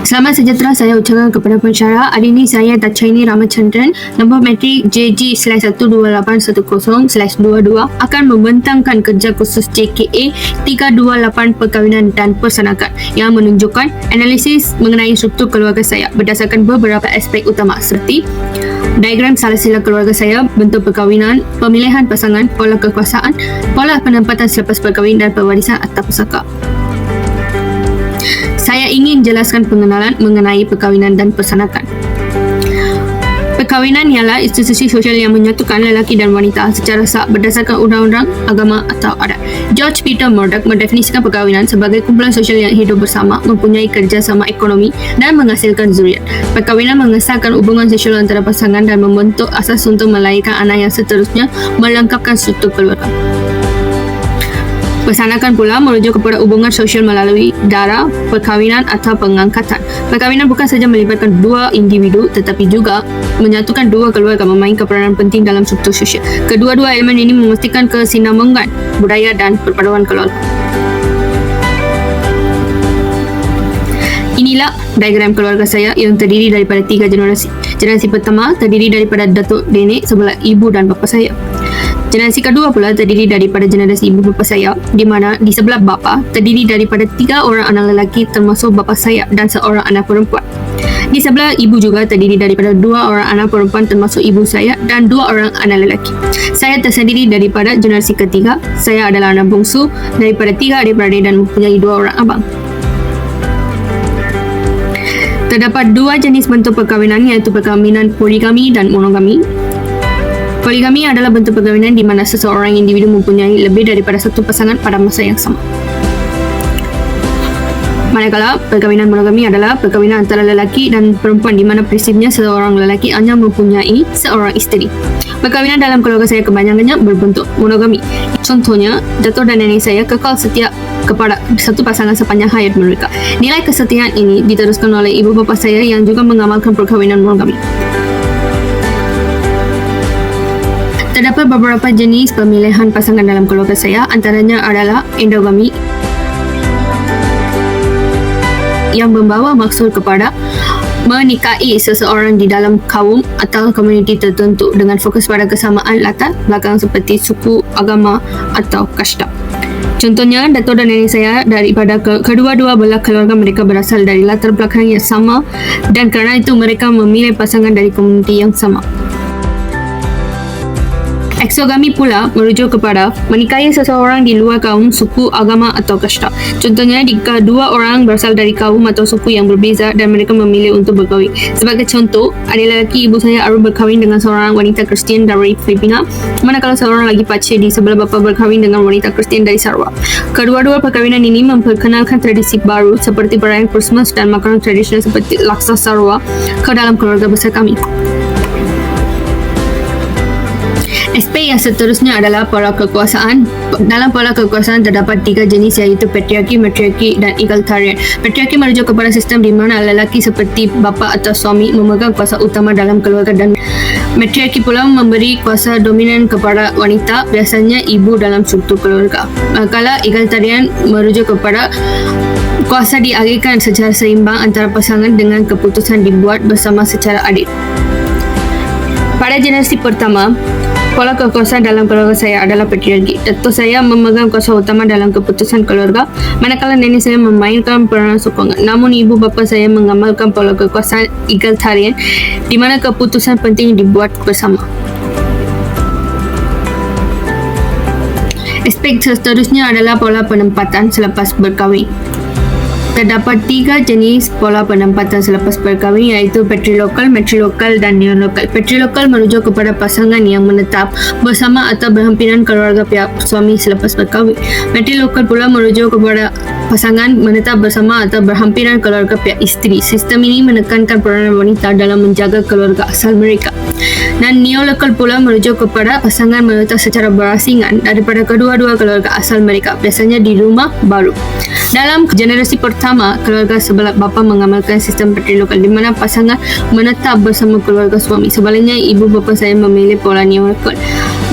Selamat sejahtera saya ucapkan kepada pensyarah. Hari ini saya Dachaini Ramachandran, nombor matrik JG/12810/22 akan membentangkan kerja khusus JKA 328 perkahwinan dan persanakan yang menunjukkan analisis mengenai struktur keluarga saya berdasarkan beberapa aspek utama seperti diagram salah-sila keluarga saya, bentuk perkahwinan, pemilihan pasangan, pola kekuasaan, pola penempatan selepas perkahwinan dan pewarisan atau pusaka. Saya ingin jelaskan pengenalan mengenai perkahwinan dan persanakan. Perkahwinan ialah institusi sosial yang menyatukan lelaki dan wanita secara sah berdasarkan undang-undang, agama atau adat. George Peter Murdoch mendefinisikan perkahwinan sebagai kumpulan sosial yang hidup bersama, mempunyai kerjasama ekonomi dan menghasilkan zuriat. Perkahwinan mengesahkan hubungan sosial antara pasangan dan membentuk asas untuk melahirkan anak yang seterusnya melengkapkan struktur keluarga. Persanakan pula merujuk kepada hubungan sosial melalui darah, perkahwinan atau pengangkatan. Perkahwinan bukan saja melibatkan dua individu tetapi juga menyatukan dua keluarga memainkan peranan penting dalam struktur sosial. Kedua-dua elemen ini memastikan kesinambungan budaya dan perpaduan keluarga. Inilah diagram keluarga saya yang terdiri daripada 3 generasi. Generasi pertama terdiri daripada datuk nenek sebelah ibu dan bapa saya. Generasi kedua pula terdiri daripada generasi ibu bapa saya, di mana di sebelah bapa terdiri daripada 3 orang anak lelaki termasuk bapa saya dan seorang anak perempuan. Di sebelah ibu juga terdiri daripada 2 orang anak perempuan termasuk ibu saya dan 2 orang anak lelaki. Saya tersendiri daripada generasi ketiga. Saya adalah anak bungsu daripada 3 adik-beradik dan mempunyai 2 orang abang. Terdapat 2 jenis bentuk perkahwinan, iaitu perkahwinan poligami dan monogami. Poligami adalah bentuk perkahwinan di mana seseorang individu mempunyai lebih daripada satu pasangan pada masa yang sama. Manakala perkahwinan monogami adalah perkahwinan antara lelaki dan perempuan di mana prinsipnya seorang lelaki hanya mempunyai seorang isteri. Perkahwinan dalam keluarga saya kebanyakannya berbentuk monogami. Contohnya, datuk dan nenek saya kekal setia kepada satu pasangan sepanjang hayat mereka. Nilai kesetiaan ini diteruskan oleh ibu bapa saya yang juga mengamalkan perkahwinan monogami. Terdapat beberapa jenis pemilihan pasangan dalam keluarga saya, antaranya adalah endogami yang membawa maksud kepada menikahi seseorang di dalam kaum atau komuniti tertentu dengan fokus pada kesamaan latar belakang seperti suku, agama atau kasta. Contohnya, datuk dan nenek saya daripada kedua-dua belah keluarga mereka berasal dari latar belakang yang sama dan kerana itu mereka memilih pasangan dari komuniti yang sama. Eksogami pula merujuk kepada menikahi seseorang di luar kaum, suku, agama atau kasta. Contohnya, jika 2 orang berasal dari kaum atau suku yang berbeza dan mereka memilih untuk berkahwin. Sebagai contoh, adik lelaki ibu saya Arul berkahwin dengan seorang wanita Kristian dari Filipina, manakala seorang lagi pakcik di sebelah bapa berkahwin dengan wanita Kristian dari Sarawak. Kedua-dua perkahwinan ini memperkenalkan tradisi baru seperti perayaan Christmas dan makanan tradisional seperti laksa Sarawak ke dalam keluarga besar kami. Aspek yang seterusnya adalah pola kekuasaan. Dalam pola kekuasaan terdapat 3 jenis, iaitu patriarki, matriarki dan egalitarian. Patriarki merujuk kepada sistem di mana lelaki seperti bapa atau suami memegang kuasa utama dalam keluarga dan matriarki pula memberi kuasa dominan kepada wanita, biasanya ibu dalam struktur keluarga. Manakala egalitarian merujuk kepada kuasa dialihkan secara seimbang antara pasangan dengan keputusan dibuat bersama secara adil. Pada generasi pertama, pola kekuasaan dalam keluarga saya adalah patriarki. Datuk saya memegang kuasa utama dalam keputusan keluarga, manakala nenek saya memainkan peranan sokongan. Namun ibu bapa saya mengamalkan pola kekuasaan egalitarian di mana keputusan penting dibuat bersama. Aspek seterusnya adalah pola penempatan selepas berkahwin. Terdapat 3 jenis pola penempatan selepas berkahwin, iaitu patrilokal, matrilokal dan neolokal. Patrilokal merujuk kepada pasangan yang menetap bersama atau berhampiran keluarga pihak suami selepas berkahwin. Matrilokal pula merujuk kepada pasangan menetap bersama atau berhampiran keluarga pihak isteri. Sistem ini menekankan peranan wanita dalam menjaga keluarga asal mereka. Dan neolokal pula merujuk kepada pasangan menetap secara berasingan daripada kedua-dua keluarga asal mereka, biasanya di rumah baru. Dalam generasi pertama, keluarga sebelah bapa mengamalkan sistem patrilokal di mana pasangan menetap bersama keluarga suami. Sebaliknya, ibu bapa saya memilih pola neolokal.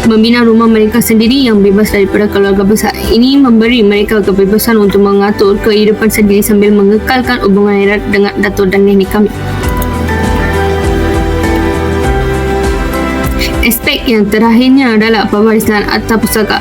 membina rumah mereka sendiri yang bebas daripada keluarga besar. Ini memberi mereka kebebasan untuk mengatur kehidupan sendiri sambil mengekalkan hubungan erat dengan datuk dan nenek kami. Aspek yang terakhirnya adalah pewarisan harta pusaka.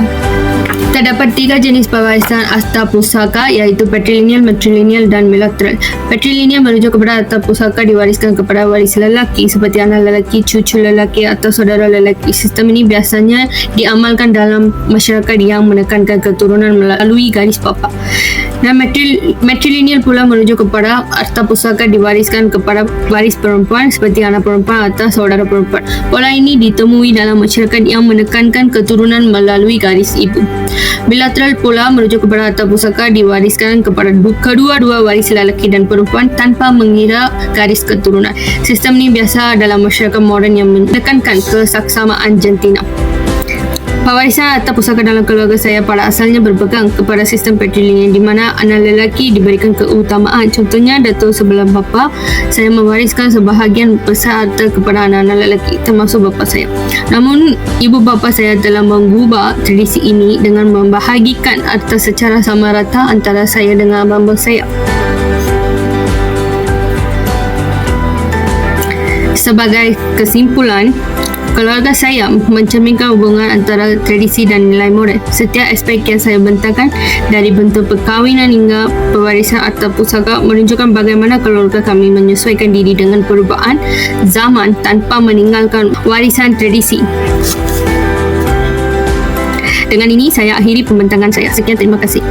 Terdapat 3 jenis pewarisan harta pusaka iaitu patrilineal, matrilineal dan bilateral. Patrilineal merujuk kepada harta pusaka diwariskan kepada waris lelaki seperti anak lelaki, cucu lelaki atau saudara lelaki. Sistem ini biasanya diamalkan dalam masyarakat yang menekankan keturunan melalui garis bapa. Dan matrilineal pula merujuk kepada harta pusaka diwariskan kepada waris perempuan seperti anak perempuan atau saudara perempuan. Pola ini ditemui dalam masyarakat yang menekankan keturunan melalui garis ibu. Bilateral pula merujuk kepada harta pusaka diwariskan kepada kedua-dua waris lelaki dan perempuan tanpa mengira garis keturunan. Sistem ini biasa dalam masyarakat moden yang menekankan kesaksamaan jantina. Pewarisan harta pusaka dalam keluarga saya pada asalnya berpegang kepada sistem patrilineal di mana anak lelaki diberikan keutamaan. Contohnya, datuk sebelah bapa saya mewariskan sebahagian besar harta kepada anak-anak lelaki termasuk bapa saya. Namun, ibu bapa saya telah mengubah tradisi ini dengan membahagikan harta secara sama rata antara saya dengan abang saya. Sebagai kesimpulan, keluarga saya mencerminkan hubungan antara tradisi dan nilai moral. Setiap aspek yang saya bentangkan, dari bentuk perkahwinan hingga pewarisan harta pusaka, menunjukkan bagaimana keluarga kami menyesuaikan diri dengan perubahan zaman tanpa meninggalkan warisan tradisi. Dengan ini saya akhiri pembentangan saya. Sekian, terima kasih.